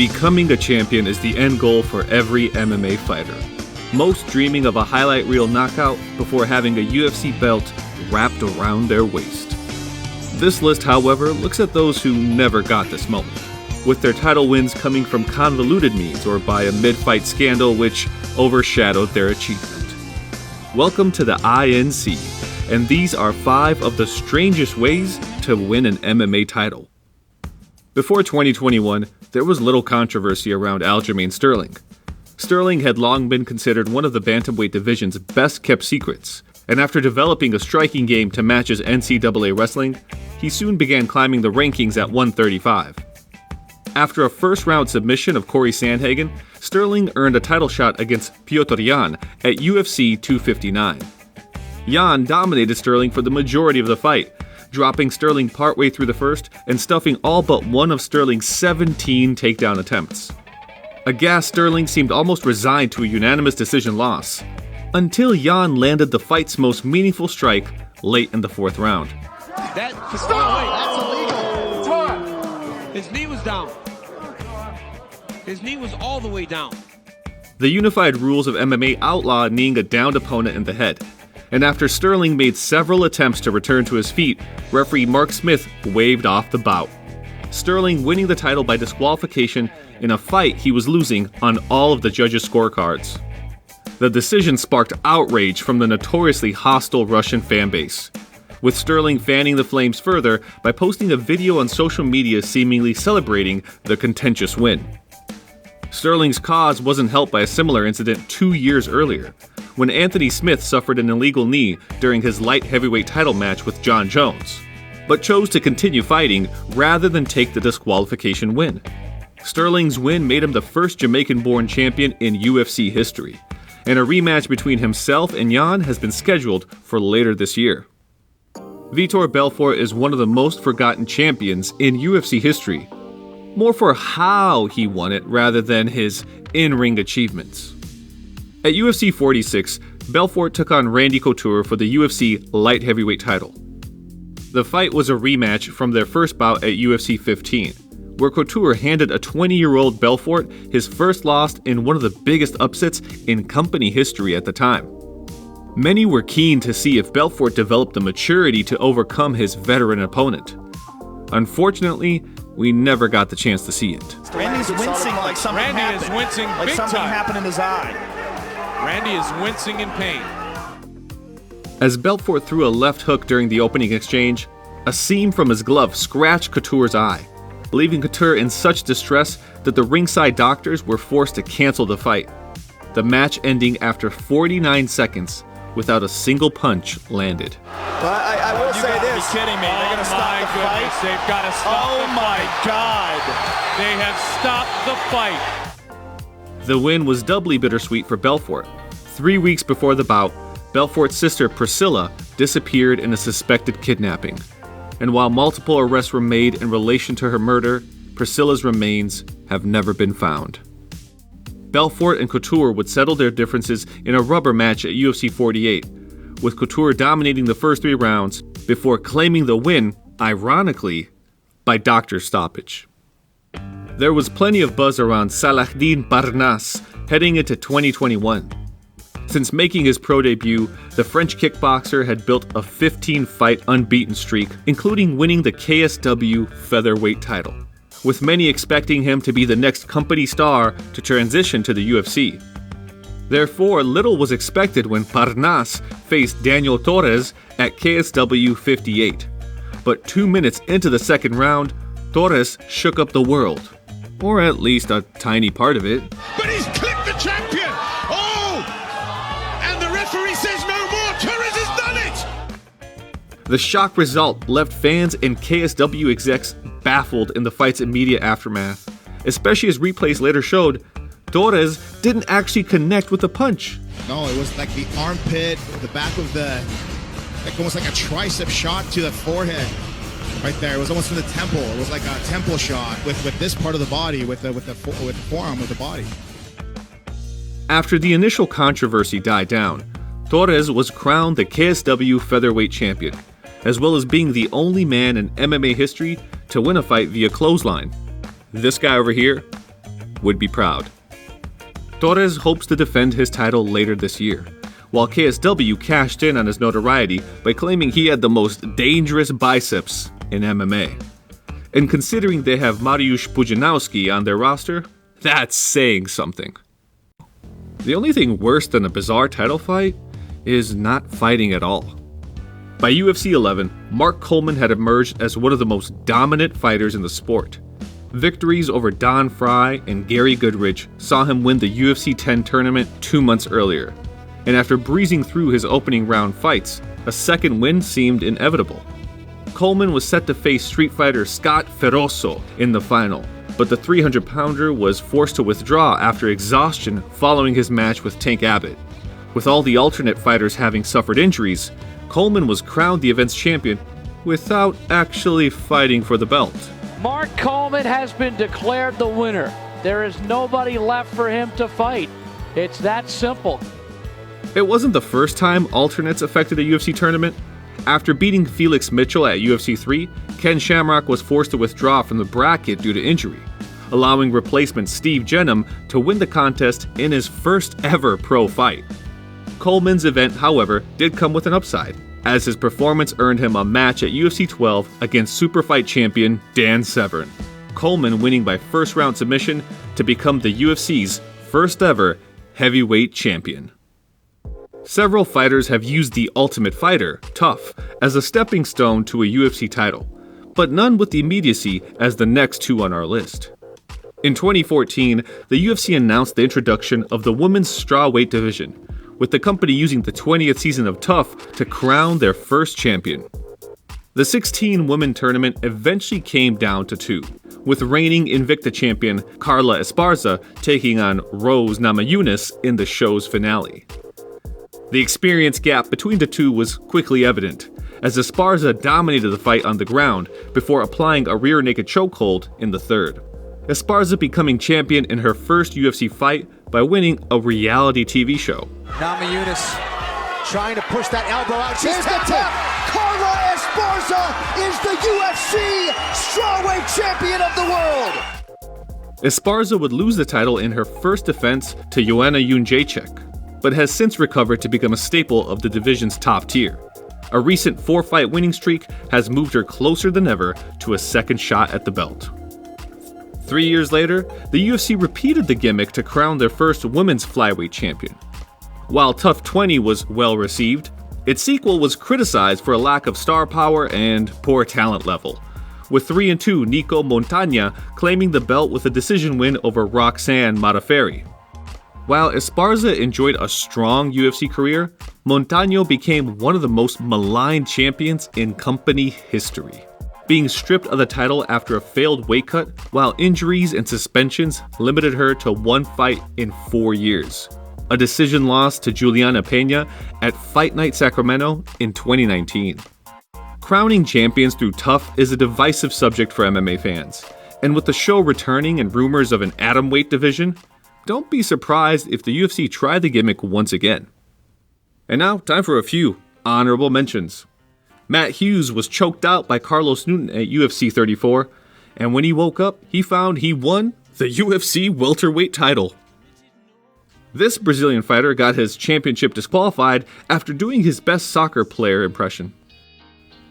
Becoming a champion is the end goal for every MMA fighter. Most dreaming of a highlight reel knockout before having a UFC belt wrapped around their waist. This list, however, looks at those who never got this moment, with their title wins coming from convoluted means or by a mid-fight scandal which overshadowed their achievement. Welcome to the INC, and these are 5 of the strangest ways to win an MMA title. Before 2021, there was little controversy around Aljamain Sterling. Sterling had long been considered one of the bantamweight division's best-kept secrets, and after developing a striking game to match his NCAA wrestling, he soon began climbing the rankings at 135. After a first-round submission of Corey Sandhagen, Sterling earned a title shot against Petr Yan at UFC 259. Yan dominated Sterling for the majority of the fight, dropping Sterling partway through the first and stuffing all but one of Sterling's 17 takedown attempts. Aghast, Sterling seemed almost resigned to a unanimous decision loss, until Yan landed the fight's most meaningful strike late in the 4th round. That's illegal. His knee was down. His knee was all the way down. The unified rules of MMA outlaw kneeing a downed opponent in the head, and after Sterling made several attempts to return to his feet, referee Mark Smith waved off the bout. Sterling winning the title by disqualification in a fight he was losing on all of the judges' scorecards. The decision sparked outrage from the notoriously hostile Russian fanbase, with Sterling fanning the flames further by posting a video on social media seemingly celebrating the contentious win. Sterling's cause wasn't helped by a similar incident 2 years earlier, when Anthony Smith suffered an illegal knee during his light heavyweight title match with John Jones, but chose to continue fighting rather than take the disqualification win. Sterling's win made him the first Jamaican-born champion in UFC history, and a rematch between himself and Yan has been scheduled for later this year. Vitor Belfort is one of the most forgotten champions in UFC history, more for how he won it rather than his in-ring achievements. At UFC 46, Belfort took on Randy Couture for the UFC light heavyweight title. The fight was a rematch from their first bout at UFC 15, where Couture handed a 20-year-old Belfort his first loss in one of the biggest upsets in company history at the time. Many were keen to see if Belfort developed the maturity to overcome his veteran opponent. Unfortunately, we never got the chance to see it. Randy's wincing like something happened. Randy is wincing like big something time. happened in his eye. Randy is wincing in pain. As Belfort threw a left hook during the opening exchange, a seam from his glove scratched Couture's eye, leaving Couture in such distress that the ringside doctors were forced to cancel the fight, the match ending after 49 seconds without a single punch landed. But I will say this. Be kidding me. They're going to stop the fight. They've got to stop the fight. Oh my God. They have stopped the fight. The win was doubly bittersweet for Belfort. 3 weeks before the bout, Belfort's sister Priscilla disappeared in a suspected kidnapping. And while multiple arrests were made in relation to her murder, Priscilla's remains have never been found. Belfort and Couture would settle their differences in a rubber match at UFC 48, with Couture dominating the first 3 rounds before claiming the win, ironically, by doctor's stoppage. There was plenty of buzz around Salahdeen Parnass heading into 2021. Since making his pro debut, the French kickboxer had built a 15-fight unbeaten streak, including winning the KSW featherweight title, with many expecting him to be the next company star to transition to the UFC. Therefore, little was expected when Parnass faced Daniel Torres at KSW 58. But 2 minutes into the second round, Torres shook up the world. Or at least a tiny part of it. But he's clipped the champion! Oh! And the referee says no more! Torres has done it! The shock result left fans and KSW execs baffled in the fight's immediate aftermath, especially as replays later showed Torres didn't actually connect with the punch. No, it was like the armpit, the back of the, like almost like a tricep shot to the forehead. Right there, it was almost from the temple. It was like a temple shot with this part of the body, with the forearm of the body. After the initial controversy died down, Torres was crowned the KSW featherweight champion, as well as being the only man in MMA history to win a fight via clothesline. This guy over here would be proud. Torres hopes to defend his title later this year, while KSW cashed in on his notoriety by claiming he had the most dangerous biceps in MMA. And considering they have Mariusz Pudzianowski on their roster, that's saying something. The only thing worse than a bizarre title fight is not fighting at all. By UFC 11, Mark Coleman had emerged as one of the most dominant fighters in the sport. Victories over Don Fry and Gary Goodridge saw him win the UFC 10 tournament 2 months earlier, and after breezing through his opening round fights, a second win seemed inevitable. Coleman was set to face Street Fighter Scott Ferroso in the final, but the 300-pounder was forced to withdraw after exhaustion following his match with Tank Abbott. With all the alternate fighters having suffered injuries, Coleman was crowned the event's champion without actually fighting for the belt. Mark Coleman has been declared the winner. There is nobody left for him to fight. It's that simple. It wasn't the first time alternates affected a UFC tournament. After beating Felix Mitchell at UFC 3, Ken Shamrock was forced to withdraw from the bracket due to injury, allowing replacement Steve Jenham to win the contest in his first ever pro fight. Coleman's event, however, did come with an upside, as his performance earned him a match at UFC 12 against Superfight champion Dan Severn, Coleman winning by first-round submission to become the UFC's first ever heavyweight champion. Several fighters have used the Ultimate Fighter, TUF, as a stepping stone to a UFC title, but none with the immediacy as the next two on our list. In 2014, the UFC announced the introduction of the women's strawweight division, with the company using the 20th season of TUF to crown their first champion. The 16-woman tournament eventually came down to two, with reigning Invicta champion Carla Esparza taking on Rose Namajunas in the show's finale. The experience gap between the two was quickly evident, as Esparza dominated the fight on the ground before applying a rear naked chokehold in the third. Esparza becoming champion in her first UFC fight by winning a reality TV show. Namajunas trying to push that elbow out. Here's the tap. Carla Esparza is the UFC strawweight champion of the world. Esparza would lose the title in her first defense to Joanna Jędrzejczyk, but has since recovered to become a staple of the division's top tier. A recent 4-fight winning streak has moved her closer than ever to a second shot at the belt. 3 years later, the UFC repeated the gimmick to crown their first women's flyweight champion. While TUF 20 was well received, its sequel was criticized for a lack of star power and poor talent level, with 3-2 Nico Montagna claiming the belt with a decision win over Roxanne Modafferi. While Esparza enjoyed a strong UFC career, Montagno became one of the most maligned champions in company history, being stripped of the title after a failed weight cut, while injuries and suspensions limited her to one fight in 4 years. A decision loss to Juliana Pena at Fight Night Sacramento in 2019. Crowning champions through TUF is a divisive subject for MMA fans, and with the show returning and rumors of an atomweight division, don't be surprised if the UFC try the gimmick once again. And now, time for a few honorable mentions. Matt Hughes was choked out by Carlos Newton at UFC 34, and when he woke up, he found he won the UFC welterweight title. This Brazilian fighter got his championship disqualified after doing his best soccer player impression.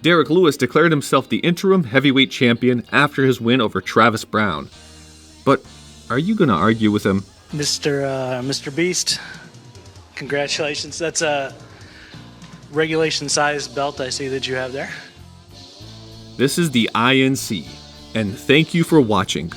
Derek Lewis declared himself the interim heavyweight champion after his win over Travis Brown. But are you going to argue with him? Mr. Beast, congratulations. That's a regulation-sized belt I see that you have there. This is the INC, and thank you for watching.